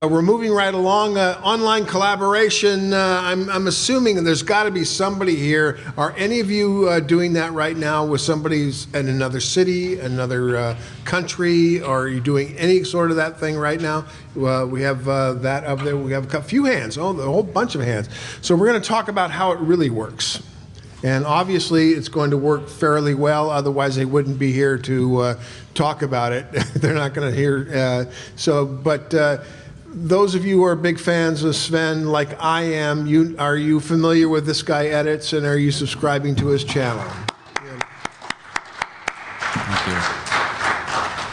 We're moving right along. Online collaboration, I'm assuming there's got to be somebody here. Are any of you doing that right now with somebody in another city, another country? Or are you doing any sort of that thing right now? We have that up there. We have a few hands, a whole bunch of hands. So we're going to talk about how it really works. And obviously it's going to work fairly well, otherwise they wouldn't be here to talk about it. They're not going to hear. Those of you who are big fans of Sven, like I am, are you familiar with This Guy Edits, and are you subscribing to his channel? Thank you.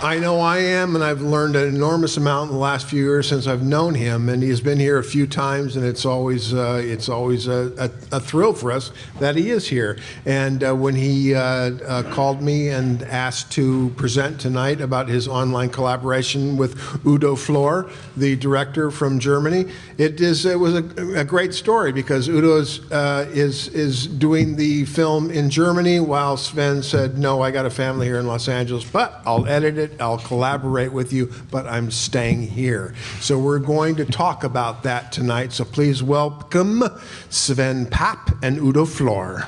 I know I am, and I've learned an enormous amount in the last few years since I've known him, and he's been here a few times, and it's always a thrill for us that he is here. And when he called me and asked to present tonight about his online collaboration with Udo Flohr, the director from Germany, it was a great story, because Udo is doing the film in Germany, while Sven said, no, I got a family here in Los Angeles, but I'll edit it, I'll collaborate with you, but I'm staying here. So we're going to talk about that tonight. So please welcome Sven Pape and Udo Flohr.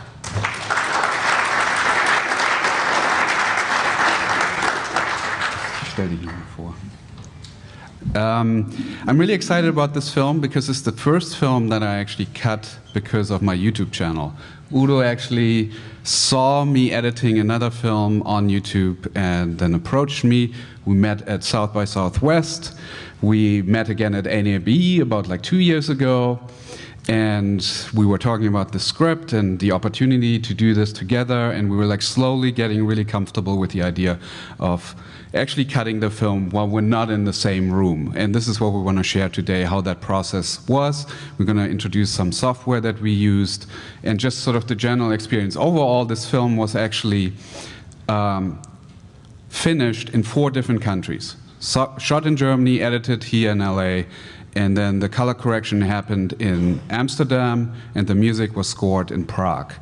I'm really excited about this film because it's the first film that I actually cut because of my YouTube channel. Udo actually saw me editing another film on YouTube and then approached me. We met at South by Southwest. We met again at NAB about like 2 years ago. And we were talking about the script and the opportunity to do this together, and we were like slowly getting really comfortable with the idea of actually cutting the film while we're not in the same room. And this is what we want to share today, how that process was. We're going to introduce some software that we used and just sort of the general experience. Overall, this film was actually finished in 4 different countries. Shot in Germany, edited here in LA, and then the color correction happened in Amsterdam, and the music was scored in Prague.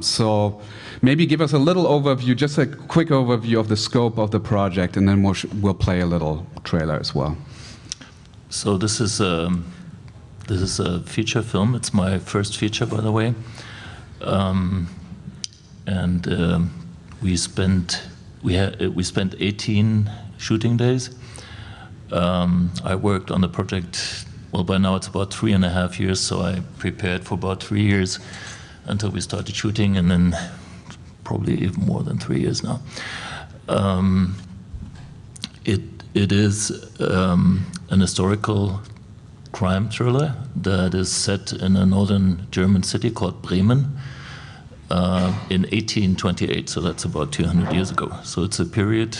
So maybe give us a little overview, just a quick overview of the scope of the project, and then we'll play a little trailer as well. So this is a feature film. It's my first feature, by the way. We spent 18 shooting days. I worked on the project, well, by now it's about 3.5 years, so I prepared for about 3 years until we started shooting, and then probably even more than 3 years now. It is an historical crime thriller that is set in a northern German city called Bremen in 1828, so that's about 200 years ago. So it's a period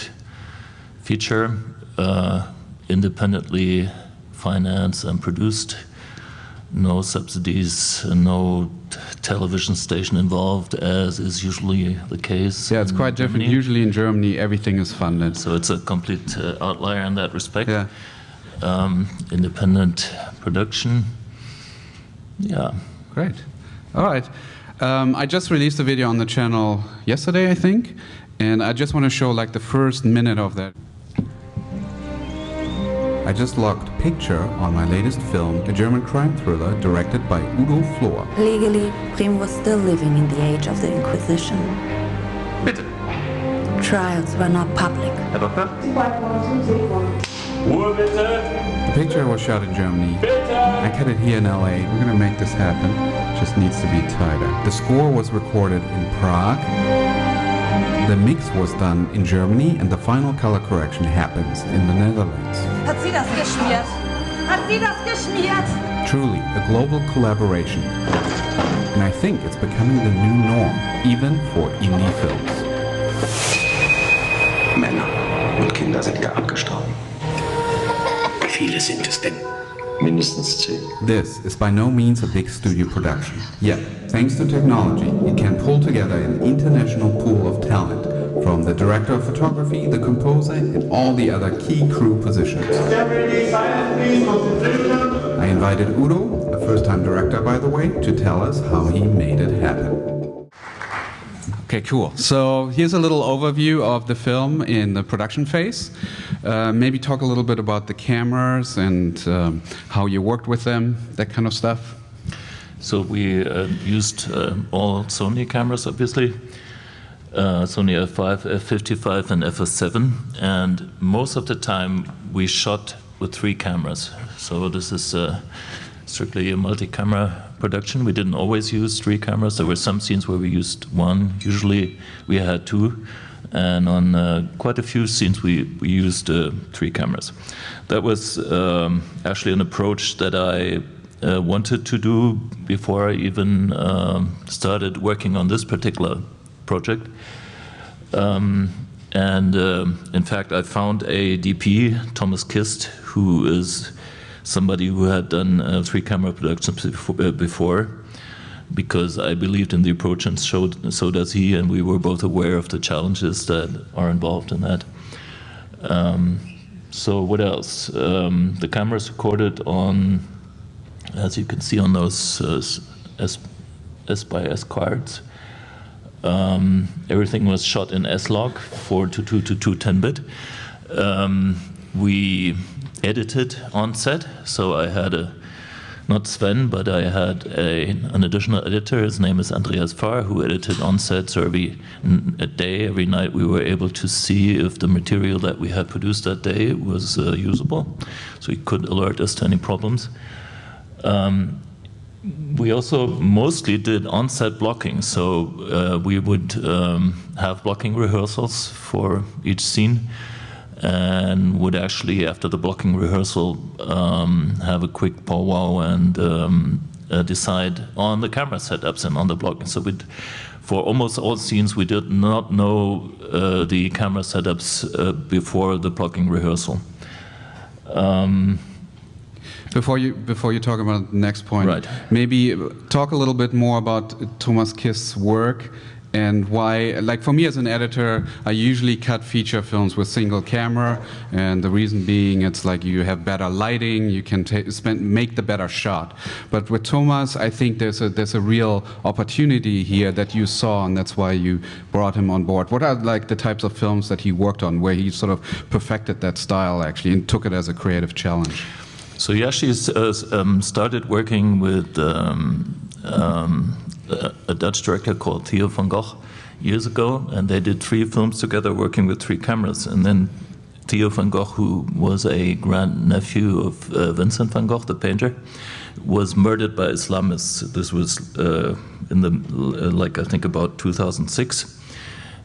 feature, independently financed and produced, no subsidies, no television station involved, as is usually the case. Yeah, it's quite different. Usually in Germany, everything is funded. So it's a complete outlier in that respect. Yeah. Independent production. Yeah. Great. All right. I just released a video on the channel yesterday, I think, and I just want to show like the first minute of that. I just logged picture on my latest film, a German crime thriller directed by Udo Flohr. Legally, Bremen was still living in the age of the Inquisition. Bitte. Trials were not public. Herr Doktor? Ruhe bitte. The picture was shot in Germany. I cut it here in LA. We're gonna make this happen. Just needs to be tighter. The score was recorded in Prague. The mix was done in Germany, and the final color correction happens in the Netherlands. Hat sie das geschmiert? Hat sie das geschmiert? Truly, a global collaboration. And I think it's becoming the new norm, even for indie films. Männer und Kinder sind hier abgestorben. Wie viele sind es denn? Mindestens 10. This is by no means a big studio production. Yet, thanks to technology, it can pull together an international pool of talent, from the director of photography, the composer, and all the other key crew positions. I invited Udo, a first-time director by the way, to tell us how he made it happen. Okay, cool. So here's a little overview of the film in the production phase. Maybe talk a little bit about the cameras and how you worked with them, that kind of stuff. So we used all Sony cameras, obviously. Sony F5, F55 and FS7, and most of the time we shot with 3 cameras. So this is strictly a multi-camera production. We didn't always use 3 cameras. There were some scenes where we used 1. Usually we had 2, and on quite a few scenes we used 3 cameras. That was actually an approach that I wanted to do before I even started working on this particular project. In fact, I found a DP, Thomas Kist, who is somebody who had done 3-camera productions before, because I believed in the approach, and so does he, and we were both aware of the challenges that are involved in that. So what else? The cameras recorded on, as you can see on those S by S cards. Everything was shot in S-Log 4:2 to 210-bit. We edited on set, so I had not Sven, but I had an additional editor. His name is Andreas Farr, who edited on set. So every night, we were able to see if the material that we had produced that day was usable, so he could alert us to any problems. We also mostly did on-set blocking, so we would have blocking rehearsals for each scene, and would actually, after the blocking rehearsal, have a quick powwow and decide on the camera setups and on the blocking. So for almost all scenes, we did not know the camera setups before the blocking rehearsal. Before you talk about the next point, right. Maybe talk a little bit more about Thomas Kist's work and why, like for me as an editor, I usually cut feature films with single camera, and the reason being it's like you have better lighting, you can make the better shot. But with Thomas, I think there's a real opportunity here that you saw, and that's why you brought him on board. What are like the types of films that he worked on where he sort of perfected that style actually and took it as a creative challenge? So he actually started working with a Dutch director called Theo van Gogh years ago, and they did 3 films together working with 3 cameras. And then Theo van Gogh, who was a grandnephew of Vincent van Gogh, the painter, was murdered by Islamists. This was I think about 2006.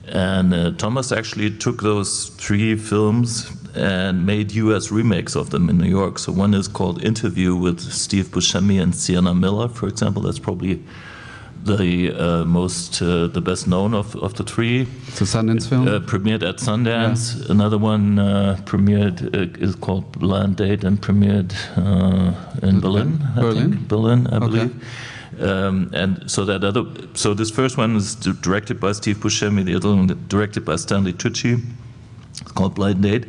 And Thomas actually took those 3 films and made US remakes of them in New York. So one is called Interview with Steve Buscemi and Sienna Miller, for example. That's probably the best known of the 3. It's a Sundance film? Premiered at Sundance. Yeah. Another one is called Blind Date and premiered in Berlin. Berlin, I believe. And so so this first one is directed by Steve Buscemi, the other one directed by Stanley Tucci. It's called Blind Date.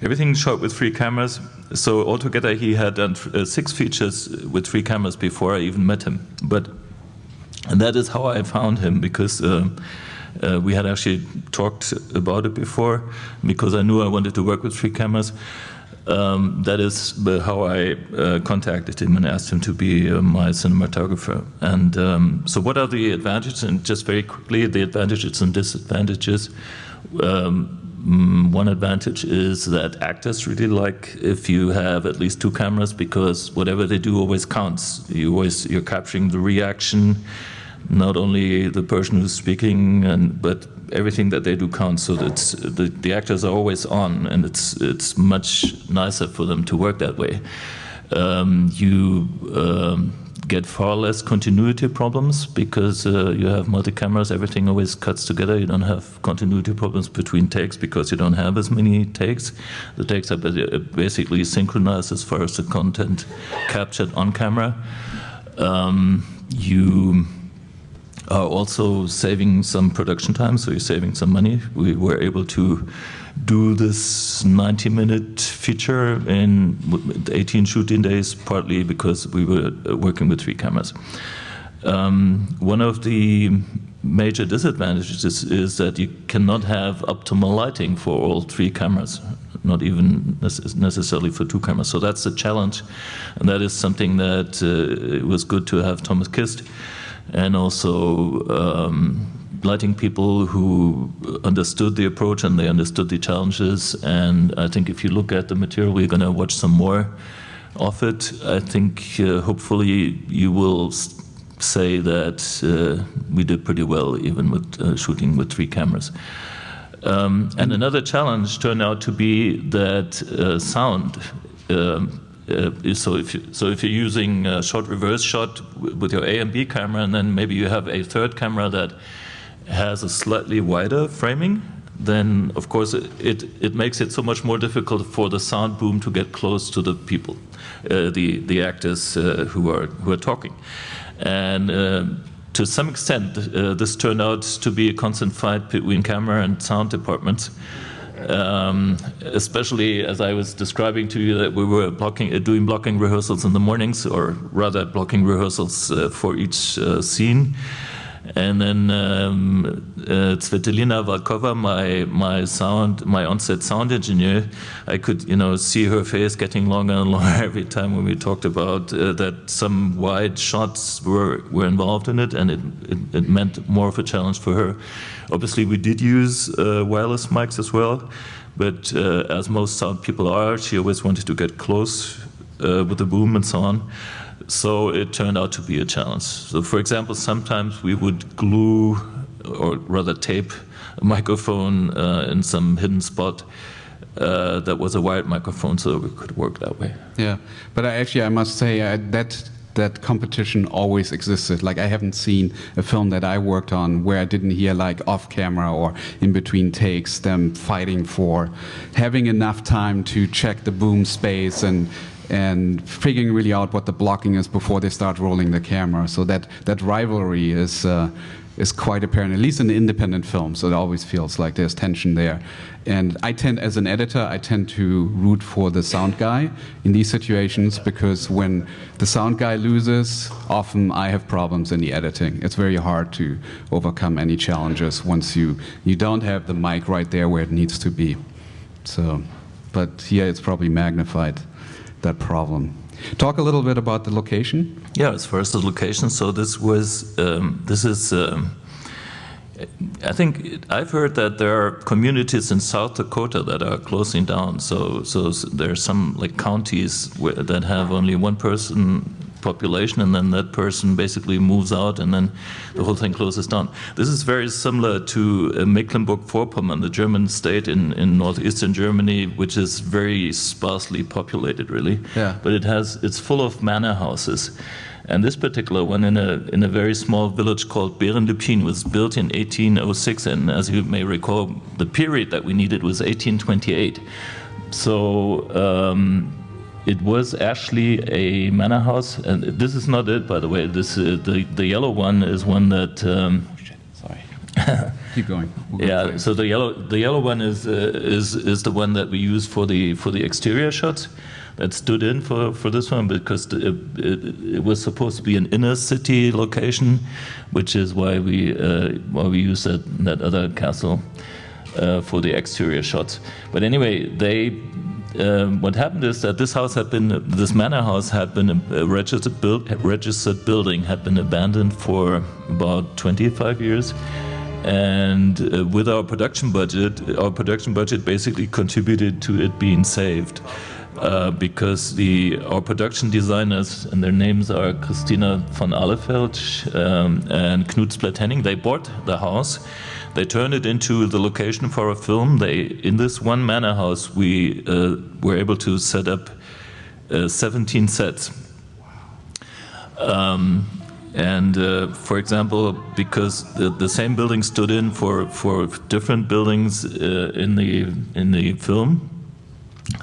Everything shot with 3 cameras. So altogether, he had done 6 features with 3 cameras before I even met him. And that is how I found him, because we had actually talked about it before, because I knew I wanted to work with 3 cameras. That is how I contacted him and asked him to be my cinematographer. And so what are the advantages? And just very quickly, the advantages and disadvantages. One advantage is that actors really like if you have at least 2 cameras, because whatever they do always counts. You're capturing the reaction, not only the person who's speaking, but everything that they do counts. So that's the actors are always on, and it's much nicer for them to work that way. You get far less continuity problems because you have multi-cameras, everything always cuts together. You don't have continuity problems between takes because you don't have as many takes. The takes are basically synchronized as far as the content captured on camera. You are also saving some production time, so you're saving some money. We were able to do this 90-minute feature in 18 shooting days, partly because we were working with 3 cameras. One of the major disadvantages is that you cannot have optimal lighting for all 3 cameras, not even necessarily for 2 cameras. So that's the challenge, and that is something that it was good to have Thomas Kist, and also lighting people who understood the approach and they understood the challenges. And I think if you look at the material, we're going to watch some more of it. I think hopefully you will say that we did pretty well, even with shooting with 3 cameras. And another challenge turned out to be that sound. So if you're using a short reverse shot with your A and B camera, and then maybe you have a third camera that has a slightly wider framing, then of course it makes it so much more difficult for the sound boom to get close to the people, the actors who are talking. And to some extent, this turned out to be a constant fight between camera and sound departments. Especially as I was describing to you that we were doing blocking rehearsals in the mornings, or rather blocking rehearsals for each scene. And then Svetlana Valkova, my on-set sound engineer, I could see her face getting longer and longer every time when we talked about that some wide shots were involved in it, and it meant more of a challenge for her. Obviously, we did use wireless mics as well, but as most sound people are, she always wanted to get close with the boom and so on. So it turned out to be a challenge. So for example, sometimes we would glue, or rather tape, a microphone in some hidden spot that was a wired microphone, so we could work that way. Yeah, but I must say that competition always existed. Like, I haven't seen a film that I worked on where I didn't hear, like, off camera or in between takes, them fighting for having enough time to check the boom space and figuring really out what the blocking is before they start rolling the camera. So that rivalry is quite apparent, at least in the independent film. So it always feels like there's tension there. And as an editor, I tend to root for the sound guy in these situations, because when the sound guy loses, often I have problems in the editing. It's very hard to overcome any challenges once you don't have the mic right there where it needs to be. So, but here it's probably magnified, that problem. Talk a little bit about the location. Yeah, as far as the location, so this is. I think I've heard that there are communities in South Dakota that are closing down. So there are some like counties that have only 1 person population, and then that person basically moves out, and then the whole thing closes down. This is very similar to Mecklenburg-Vorpommern, the German state in northeastern Germany, which is very sparsely populated, really. Yeah. But it's full of manor houses. And this particular one in a very small village called Berenlepin was built in 1806, and as you may recall, the period that we needed was 1828. So it was actually a manor house, and this is not it, by the way. This the yellow one is one that. Sorry. Keep going. Yeah. So the yellow one is the one that we use for the exterior shots. That stood in for this one because it was supposed to be an inner city location, which is why we use that other castle for the exterior shots. But anyway, what happened is that this manor house had been a registered building, had been abandoned for about 25 years. And with our production budget basically contributed to it being saved. Because our production designers, and their names are Christina von Ahlefeld and Knut Splat-Henning, they bought the house. They turned it into the location for a film. In this one manor house, we were able to set up 17 sets. And for example, because the same building stood in for different buildings in the film.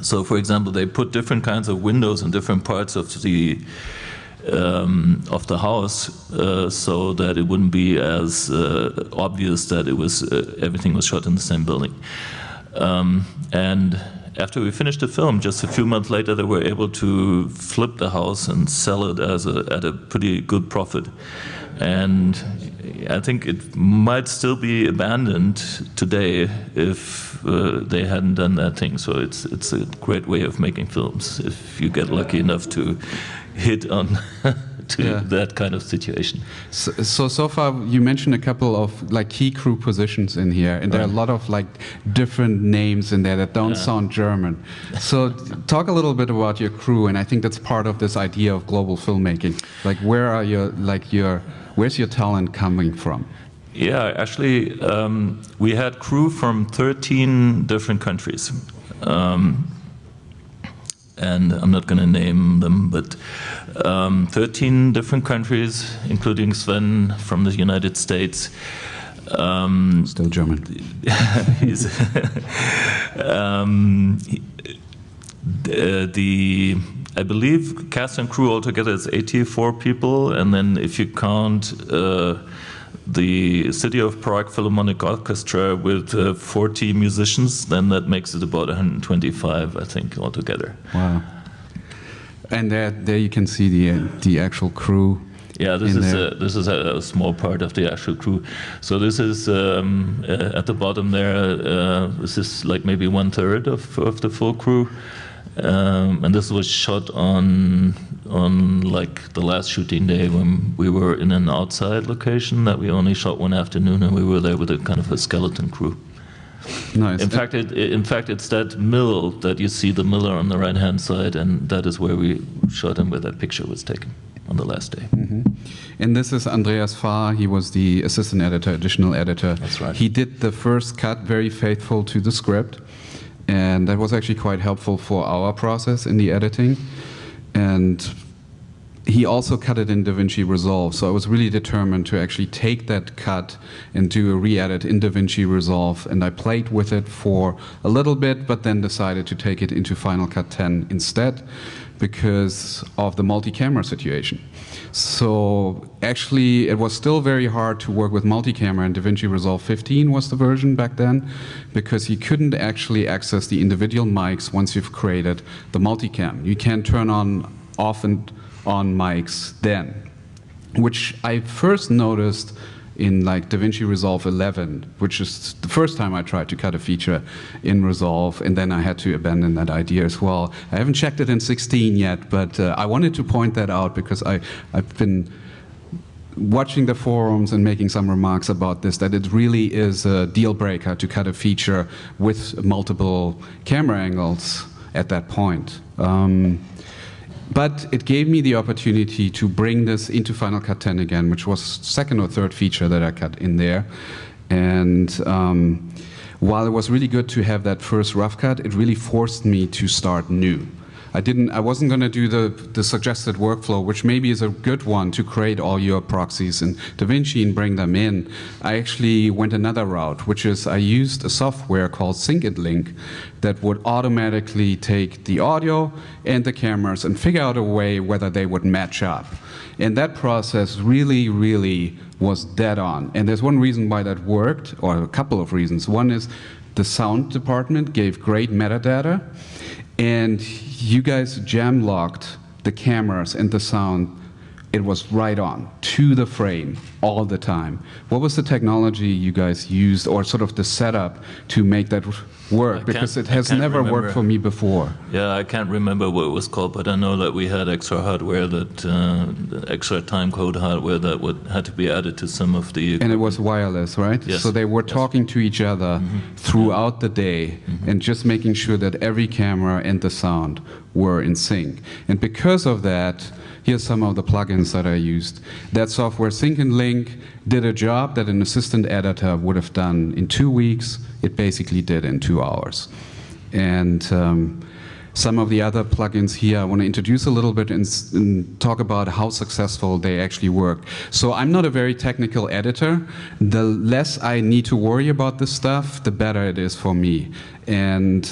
So, for example, they put different kinds of windows in different parts of the house, so that it wouldn't be as obvious that everything was shot in the same building. And after we finished the film, just a few months later, they were able to flip the house and sell it at a pretty good profit. And I think it might still be abandoned today if they hadn't done that thing. So it's a great way of making films if you get lucky enough to hit on to that kind of situation. So far you mentioned a couple of like key crew positions in here, and there are a lot of like different names in there that don't sound German. So talk a little bit about your crew, and I think that's part of this idea of global filmmaking. Like where's your talent coming from? Yeah, actually, we had crew from 13 different countries. And I'm not going to name them, but 13 different countries, including Sven from the United States. Still German. I believe cast and crew altogether is 84 people, and then if you count the City of Prague Philharmonic Orchestra with 40 musicians, then that makes it about 125, I think, altogether. Wow. And there you can see the actual crew. Yeah, this is a small part of the actual crew. So this is at the bottom there. This is like maybe 1/3 of the full crew. And this was shot on like the last shooting day when we were in an outside location that we only shot one afternoon, and we were there with a kind of a skeleton crew. Nice. In fact, it's that mill that you see, the miller on the right-hand side, and that is where we shot and where that picture was taken on the last day. Mm-hmm. And this is Andreas Fahr. He was the assistant editor, additional editor. That's right. He did the first cut, very faithful to the script. And that was actually quite helpful for our process in the editing. And he also cut it in DaVinci Resolve. So I was really determined to actually take that cut and do a re-edit in DaVinci Resolve. And I played with it for a little bit, but then decided to take it into Final Cut 10 instead because of the multi-camera situation. So actually it was still very hard to work with multi-camera, and DaVinci Resolve 15 was the version back then, because you couldn't actually access the individual mics once you've created the multicam. You can't turn off and on mics then, which I first noticed in like DaVinci Resolve 11, which is the first time I tried to cut a feature in Resolve, and then I had to abandon that idea as well. I haven't checked it in 16 yet, but I wanted to point that out because I've been watching the forums and making some remarks about this, that it really is a deal breaker to cut a feature with multiple camera angles at that point. But it gave me the opportunity to bring this into Final Cut 10 again, which was second or third feature that I cut in there. And while it was really good to have that first rough cut, it really forced me to start new. I wasn't going to do the suggested workflow, which maybe is a good one to create all your proxies in DaVinci and bring them in. I actually went another route, which is I used a software called Sync and Link that would automatically take the audio and the cameras and figure out a way whether they would match up. And that process really, really was dead on. And there's one reason why that worked, or a couple of reasons. One is the sound department gave great metadata, and you guys jam-locked the cameras and the sound. It was right on, to the frame, all the time. What was the technology you guys used, or sort of the setup to make that work? Because it has never worked for me before. Yeah, I can't remember what it was called, but I know that we had extra hardware, extra timecode hardware that had to be added to some of the... And it was wireless, right? Yes. So they were talking to each other throughout the day and just making sure that every camera and the sound were in sync. And because of that, here's some of the plugins that I used. That software, Sync and Link, did a job that an assistant editor would have done in 2 weeks. It basically did in 2 hours. And some of the other plugins here I want to introduce a little bit and talk about how successful they actually work. So I'm not a very technical editor. The less I need to worry about this stuff, the better it is for me. And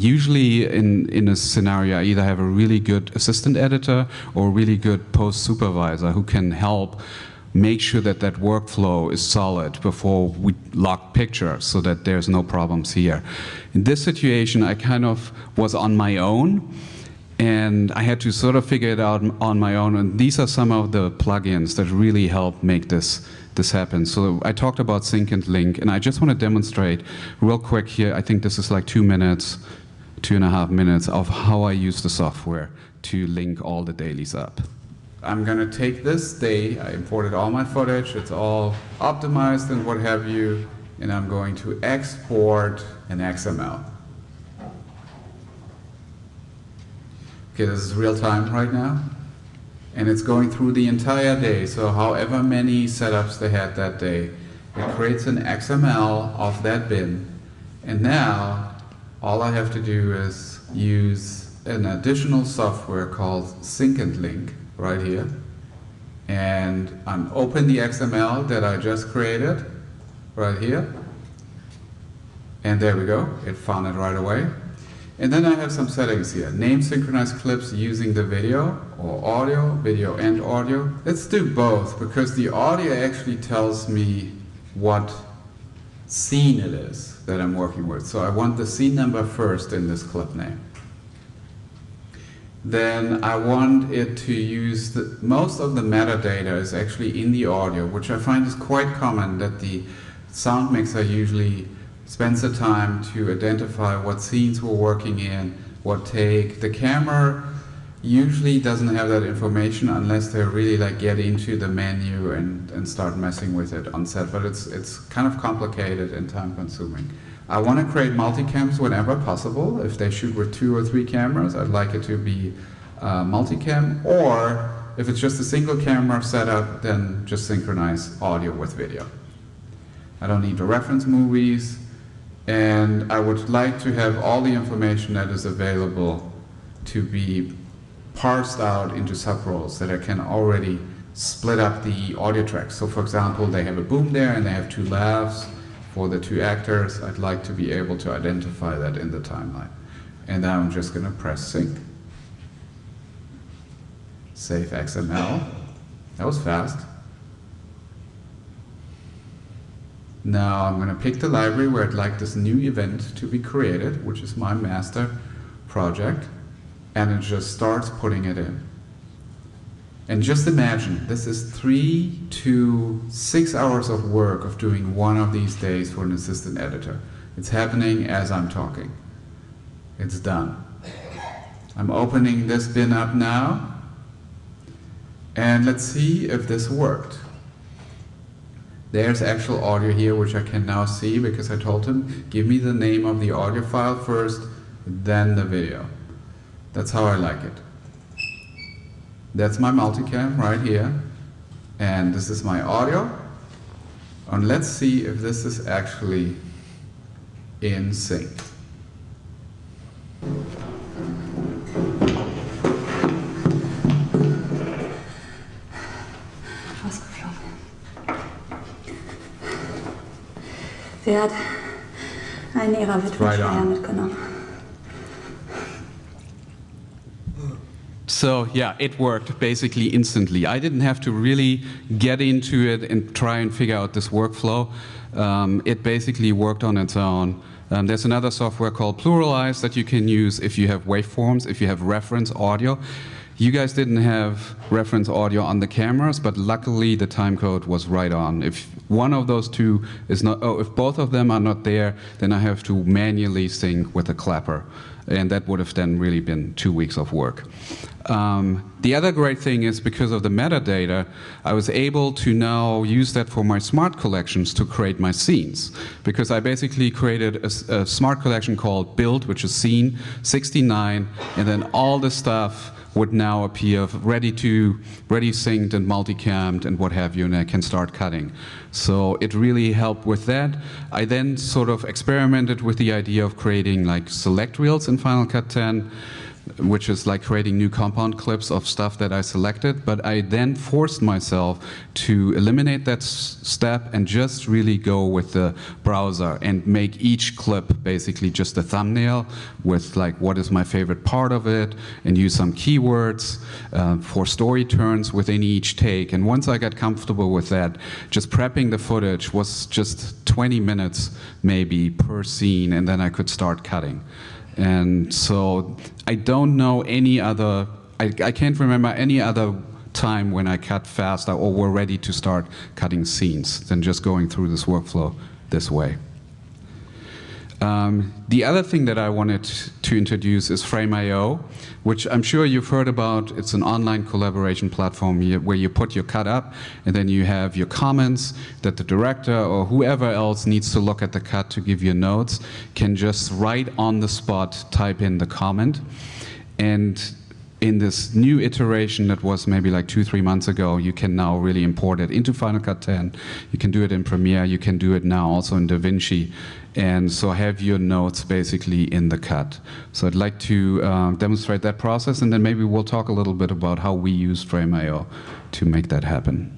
usually in a scenario, I either have a really good assistant editor or a really good post supervisor who can help make sure that that workflow is solid before we lock pictures so that there's no problems here. In this situation, I kind of was on my own, And I had to sort of figure it out on my own. And these are some of the plugins that really help make this happen. So I talked about sync and link, and I just want to demonstrate real quick here. I think this is like 2 minutes, 2.5 minutes of how I use the software to link all the dailies up. I'm going to take this day. I imported all my footage. It's all optimized and what have you. And I'm going to export an XML. Okay, this is real time right now. And it's going through the entire day. So however many setups they had that day, it creates an XML of that bin. And now all I have to do is use an additional software called Sync and Link right here. And open the XML that I just created right here. And there we go. It found it right away. And then I have some settings here. Name synchronized clips using the video or audio, video and audio. Let's do both because the audio actually tells me what scene it is that I'm working with. So I want the scene number first in this clip name. Then I want it to use most of the metadata is actually in the audio, which I find is quite common that the sound mixer usually spends the time to identify what scenes we're working in, what take. The camera usually doesn't have that information unless they really like get into the menu and start messing with it on set, but it's kind of complicated and time consuming. I want to create multicams whenever possible. If they shoot with 2 or 3 cameras, I'd like it to be multicam, or if it's just a single camera setup, then just synchronize audio with video. I don't need to reference movies. And I would like to have all the information that is available to be parsed out into subroles that I can already split up the audio tracks. So for example, they have a boom there and they have 2 laughs for the 2 actors. I'd like to be able to identify that in the timeline. And now I'm just going to press sync. Save XML. That was fast. Now I'm going to pick the library where I'd like this new event to be created, which is my master project, and it just starts putting it in. And just imagine, this is 3 to 6 hours of work of doing one of these days for an assistant editor. It's happening as I'm talking. It's done. I'm opening this bin up now, and let's see if this worked. There's actual audio here, which I can now see because I told him, give me the name of the audio file first, then the video. That's how I like it. That's my multicam right here. And this is my audio. And let's see if this is actually in sync. Sie hat einen ihrer Witwenschleier mitgenommen. So yeah, it worked basically instantly. I didn't have to really get into it and try and figure out this workflow. It basically worked on its own. There's another software called Pluralize that you can use if you have waveforms, if you have reference audio. You guys didn't have reference audio on the cameras, but luckily the timecode was right on. If one of those 2 is not, if both of them are not there, then I have to manually sync with a clapper. And that would have then really been 2 weeks of work. The other great thing is because of the metadata, I was able to now use that for my smart collections to create my scenes. Because I basically created a smart collection called Build, which is scene 69, and then all the stuff would now appear ready synced and multicammed and what have you, and I can start cutting. So it really helped with that. I then sort of experimented with the idea of creating like select reels in Final Cut 10, which is like creating new compound clips of stuff that I selected, but I then forced myself to eliminate that step and just really go with the browser and make each clip basically just a thumbnail with like what is my favorite part of it, and use some keywords for story turns within each take. And once I got comfortable with that, just prepping the footage was just 20 minutes maybe per scene, and then I could start cutting. And so I don't know any other, I can't remember any other time when I cut faster or were ready to start cutting scenes than just going through this workflow this way. The other thing that I wanted to introduce is Frame.io, which I'm sure you've heard about. It's an online collaboration platform where you put your cut up, and then you have your comments that the director or whoever else needs to look at the cut to give you notes can just right on the spot type in the comment. And in this new iteration that was maybe like 2-3 months ago, you can now really import it into Final Cut 10. You can do it in Premiere. You can do it now also in DaVinci. And so have your notes basically in the cut. So I'd like to demonstrate that process, and then maybe we'll talk a little bit about how we use Frame.io to make that happen.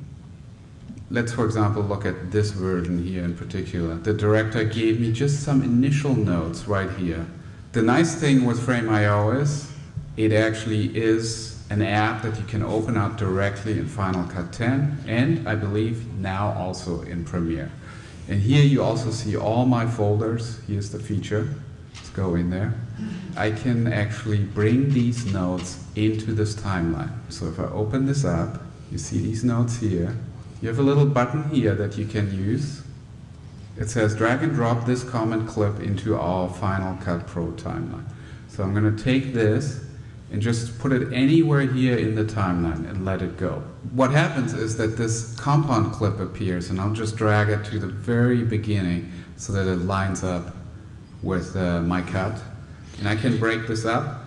Let's, for example, look at this version here in particular. The director gave me just some initial notes right here. The nice thing with Frame.io is it actually is an app that you can open up directly in Final Cut 10, and I believe now also in Premiere. And here you also see all my folders. Here's the feature. Let's go in there. I can actually bring these notes into this timeline. So if I open this up, you see these notes here. You have a little button here that you can use. It says drag and drop this comment clip into our Final Cut Pro timeline. So I'm going to take this and just put it anywhere here in the timeline and let it go. What happens is that this compound clip appears, and I'll just drag it to the very beginning so that it lines up with my cut. And I can break this up,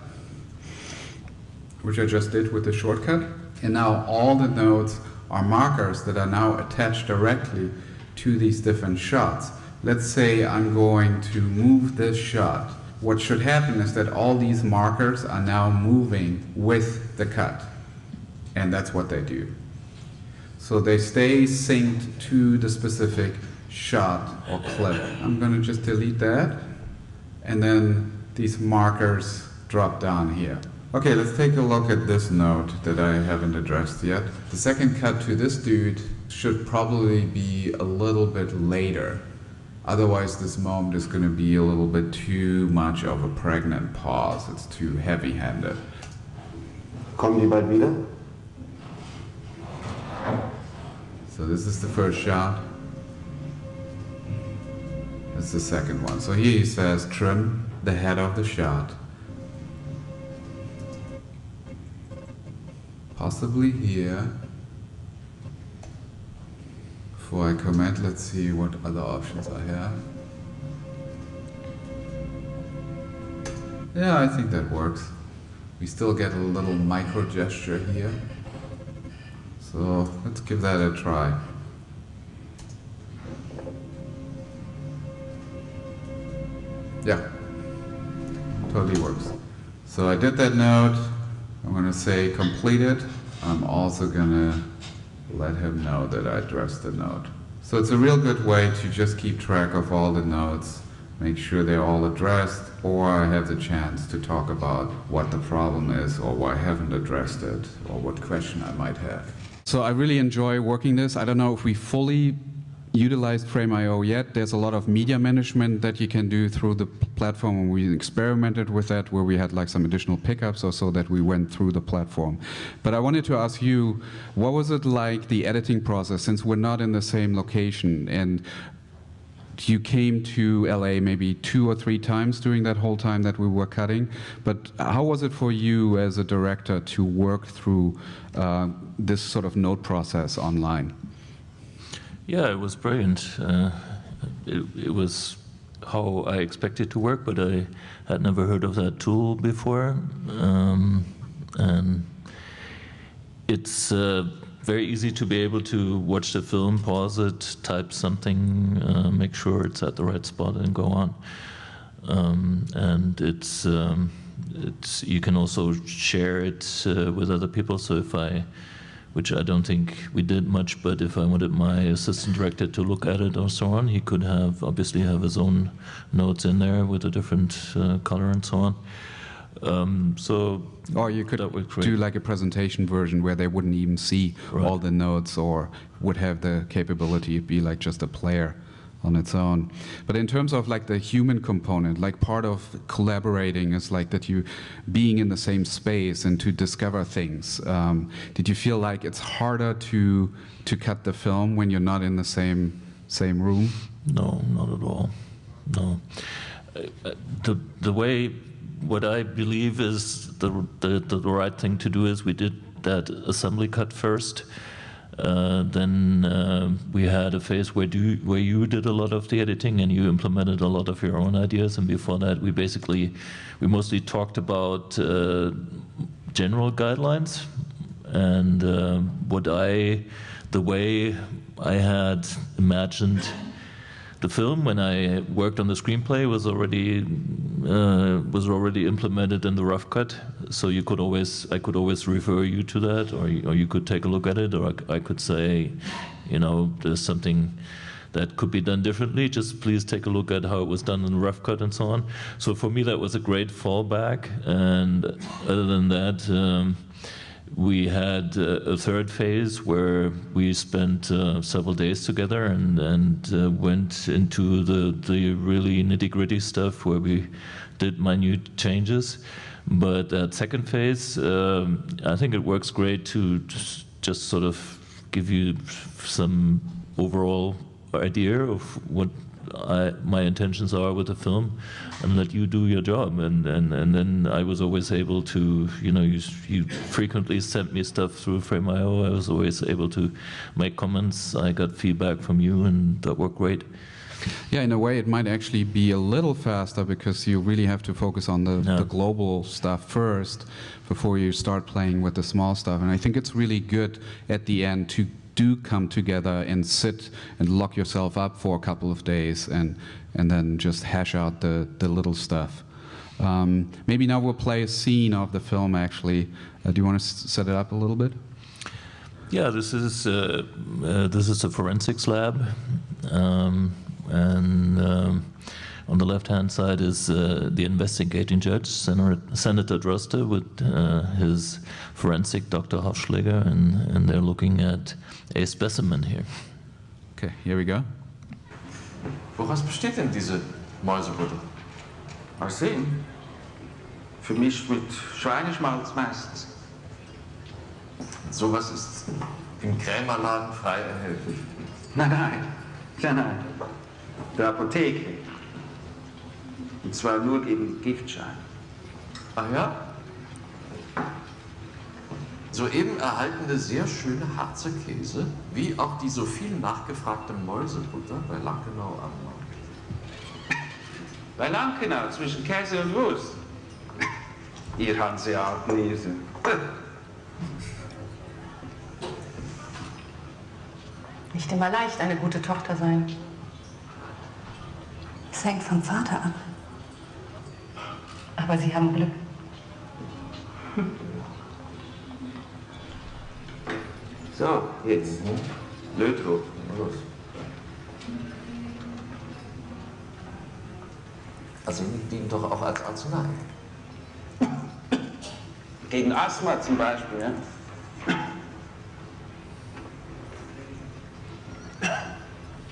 which I just did with the shortcut. And now all the notes are markers that are now attached directly to these different shots. Let's say I'm going to move this shot. What should happen is that all these markers are now moving with the cut. And that's what they do. So they stay synced to the specific shot or clip. I'm going to just delete that. And then these markers drop down here. Okay, let's take a look at this note that I haven't addressed yet. The second cut to this dude should probably be a little bit later. Otherwise, this moment is going to be a little bit too much of a pregnant pause. It's too heavy-handed. Kommen die bald wieder? So this is the first shot. That's the second one. So here he says, trim the head of the shot. Possibly here. Before I comment, let's see what other options I have. Yeah, I think that works. We still get a little micro gesture here. So let's give that a try. Yeah, totally works. So I did that note. I'm going to say completed. I'm also going to let him know that I addressed the note. So it's a real good way to just keep track of all the notes, make sure they're all addressed, or I have the chance to talk about what the problem is, or why I haven't addressed it, or what question I might have. So I really enjoy working this. I don't know if we fully utilized Frame.io yet. There's a lot of media management that you can do through the platform, and we experimented with that where we had like some additional pickups or so that we went through the platform. But I wanted to ask you, what was it like, the editing process, since we're not in the same location, and you came to LA maybe 2 or 3 times during that whole time that we were cutting, but how was it for you as a director to work through this sort of note process online? Yeah, it was brilliant. It was how I expected to work, but I had never heard of that tool before. And it's very easy to be able to watch the film, pause it, type something, make sure it's at the right spot, and go on. And it's you can also share it with other people. So if which I don't think we did much, but if I wanted my assistant director to look at it or so on, he could obviously have his own notes in there with a different color and so on. Or you could do like a presentation version where they wouldn't even see all the notes, or would have the capability to be like just a player on its own. But in terms of like the human component, like part of collaborating is like that you being in the same space and to discover things. Did you feel like it's harder to cut the film when you're not in the same room? No, not at all. No. The way, what I believe is the right thing to do is we did that assembly cut first. Then we had a phase where you did a lot of the editing and you implemented a lot of your own ideas. And before that, we mostly talked about general guidelines and the way I had imagined the film when I worked on the screenplay was already implemented in the rough cut. So I could always refer you to that, or you could take a look at it, or I could say, there's something that could be done differently. Just please take a look at how it was done in the rough cut and so on. So for me, that was a great fallback. And other than that, we had a third phase where we spent several days together and went into the really nitty-gritty stuff where we did minute changes. But that second phase, I think it works great to just sort of give you some overall idea of what my intentions are with the film, and let you do your job. And then I was always able to, you frequently sent me stuff through Frame.io. I was always able to make comments. I got feedback from you, and that worked great. Yeah, in a way it might actually be a little faster because you really have to focus on the global stuff first before you start playing with the small stuff. And I think it's really good at the end to do come together and sit and lock yourself up for a couple of days and then just hash out the little stuff. Maybe now we'll play a scene of the film actually. Do you want to set it up a little bit? Yeah, this is a forensics lab. On the left-hand side is the investigating judge, Senator Droste, with his forensic Dr. Hofschläger, and they're looking at a specimen here. Okay, here we go. Woraus besteht denn diese Mäusebutter? Arsen? Vermischt mit Schweineschmalz meistens. Sowas ist im Krämerladen frei erhältlich. Nein. Der Apotheke. Und zwar nur gegen Giftschein. Ach ja? Soeben erhaltene sehr schöne Harzer Käse, wie auch die so viel nachgefragte Mäusebutter bei Lankenau am Main. Bei Lankenau, zwischen Käse und Wurst. Ihr Hanseaten, ihr. Nicht immer leicht, eine gute Tochter sein. Es hängt vom Vater ab. Aber Sie haben Glück. So, jetzt. Lötro. Los. Also die dienen doch auch als Arznei. Gegen Asthma zum Beispiel, ja?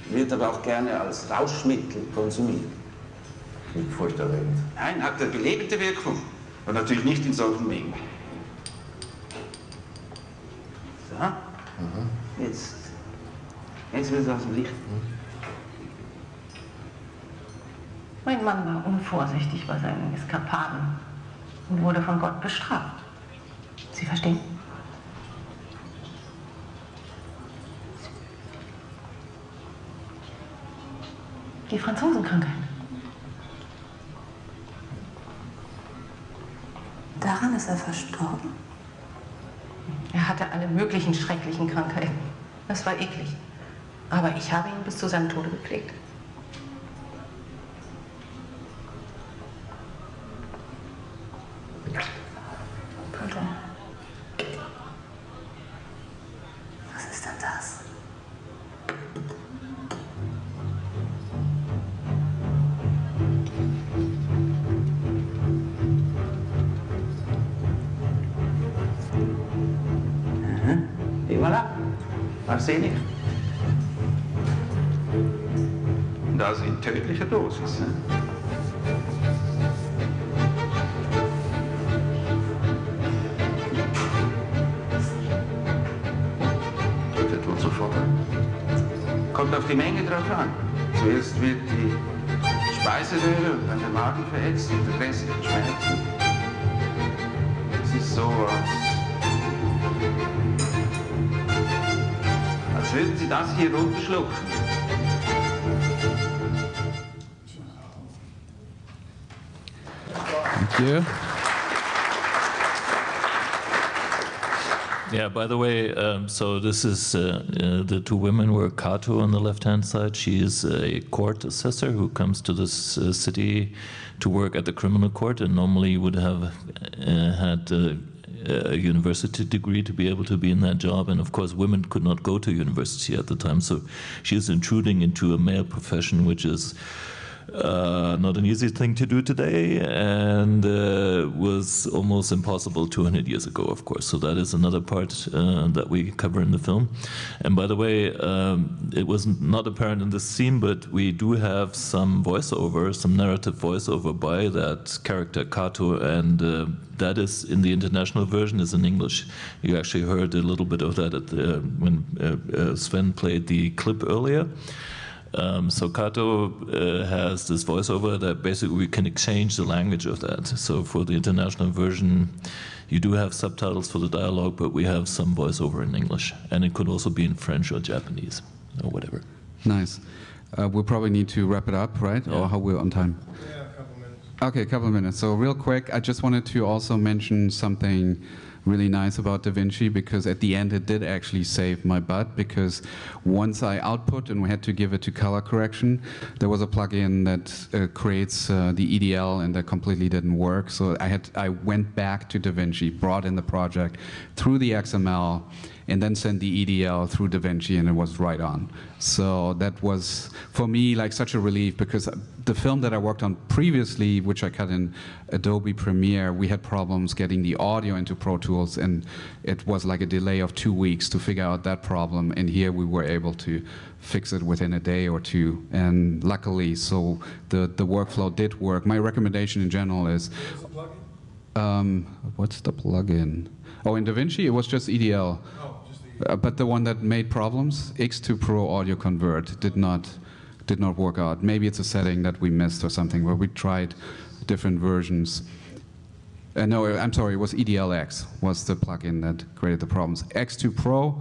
Wird aber auch gerne als Rauschmittel konsumiert. Klingt furchterregend. Nein, hat eine belebende Wirkung. Und natürlich nicht in solchen Mengen. So. Jetzt wird es aus dem Licht. Mein Mann war unvorsichtig bei seinen Eskapaden und wurde von Gott bestraft. Sie verstehen? Die Franzosenkrankheit. Daran ist er verstorben? Er hatte alle möglichen schrecklichen Krankheiten. Das war eklig. Aber ich habe ihn bis zu seinem Tode gepflegt. Pardon. Was ist denn das? Et voilà. Arsenik. das in tödlicher Dosis. Ne? Der tut sofort an. Kommt auf die Menge drauf an. Zuerst wird die Speiseröhre und dann der Magen verätzt und der Rest wird schmerzen. Es ist so, als würden Sie das hier runterschlucken. Thank you. Yeah, by the way, so this is the two women were Kato on the left-hand side. She is a court assessor who comes to this city to work at the criminal court and normally would have had a university degree to be able to be in that job. And of course, women could not go to university at the time. So she is intruding into a male profession, which is not an easy thing to do today, and was almost impossible 200 years ago, of course. So that is another part that we cover in the film. And by the way, it was not apparent in this scene, but we do have some voiceover, some narrative voiceover by that character Kato, and that is in the international version is in English. You actually heard a little bit of that at when Sven played the clip earlier. So Kato has this voiceover that basically we can exchange the language of that. So for the international version, you do have subtitles for the dialogue, but we have some voiceover in English. And it could also be in French or Japanese or whatever. Nice. We'll probably need to wrap it up, right? Yeah. Or how we're on time? Yeah, a couple minutes. Okay, a couple of minutes. So real quick, I just wanted to also mention something really nice about DaVinci, because at the end it did actually save my butt, because once I output and we had to give it to color correction, there was a plugin that creates the EDL, and that completely didn't work. So I went back to DaVinci, brought in the project through the XML, and then sent the EDL through DaVinci, and it was right on. So that was, for me, like such a relief, because the film that I worked on previously, which I cut in Adobe Premiere, we had problems getting the audio into Pro Tools, and it was like a delay of 2 weeks to figure out that problem, and here we were able to fix it within a day or two, and luckily, so the workflow did work. My recommendation in general is... What's the plugin? Oh, in DaVinci, it was just EDL. But the one that made problems, X2 Pro Audio Convert, did not work out. Maybe it's a setting that we missed or something, where we tried different versions. No, I'm sorry, it was EDLX was the plugin that created the problems. X2 Pro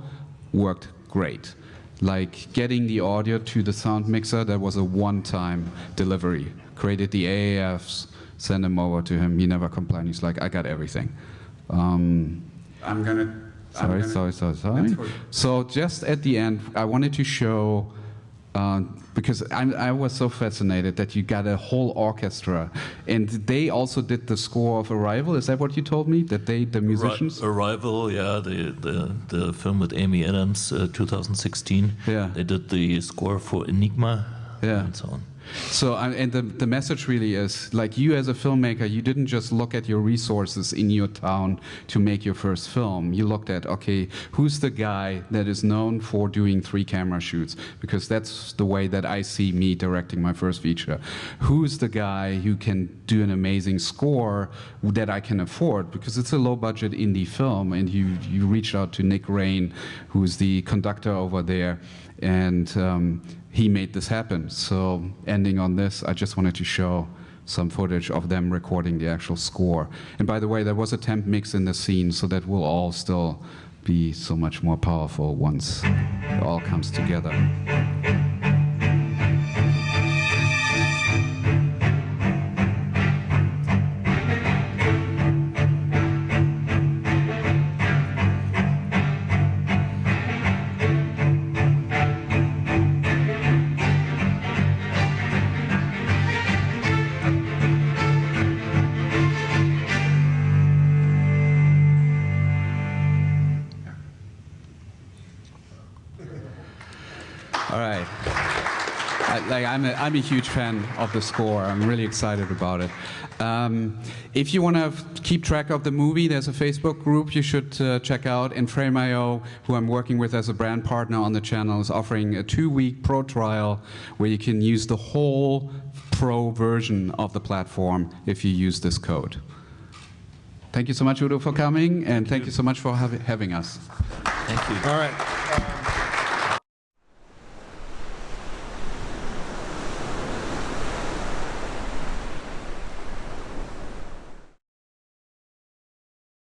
worked great. Like getting the audio to the sound mixer, that was a one-time delivery. Created the AAFs, sent them over to him. He never complained. He's like, I got everything. Sorry. So just at the end, I wanted to show, because I was so fascinated that you got a whole orchestra, and they also did the score of Arrival. Is that what you told me? That the musicians? Arrival, yeah, the film with Amy Adams, 2016. Yeah. They did the score for Enigma, yeah, and so on. So, and the message really is, like, you as a filmmaker, you didn't just look at your resources in your town to make your first film. You looked at, okay, who's the guy that is known for doing 3 camera shoots? Because that's the way that I see me directing my first feature. Who's the guy who can do an amazing score that I can afford? Because it's a low-budget indie film, and you reached out to Nick Rain, who's the conductor over there, and he made this happen. So ending on this, I just wanted to show some footage of them recording the actual score. And by the way, there was a temp mix in the scene, so that will all still be so much more powerful once it all comes together. All right. I'm a huge fan of the score. I'm really excited about it. If you want to keep track of the movie, there's a Facebook group you should check out. And Frame.io, who I'm working with as a brand partner on the channel, is offering a 2-week pro trial where you can use the whole pro version of the platform if you use this code. Thank you so much, Udo, for coming, and thank you so much for having us. Thank you. All right.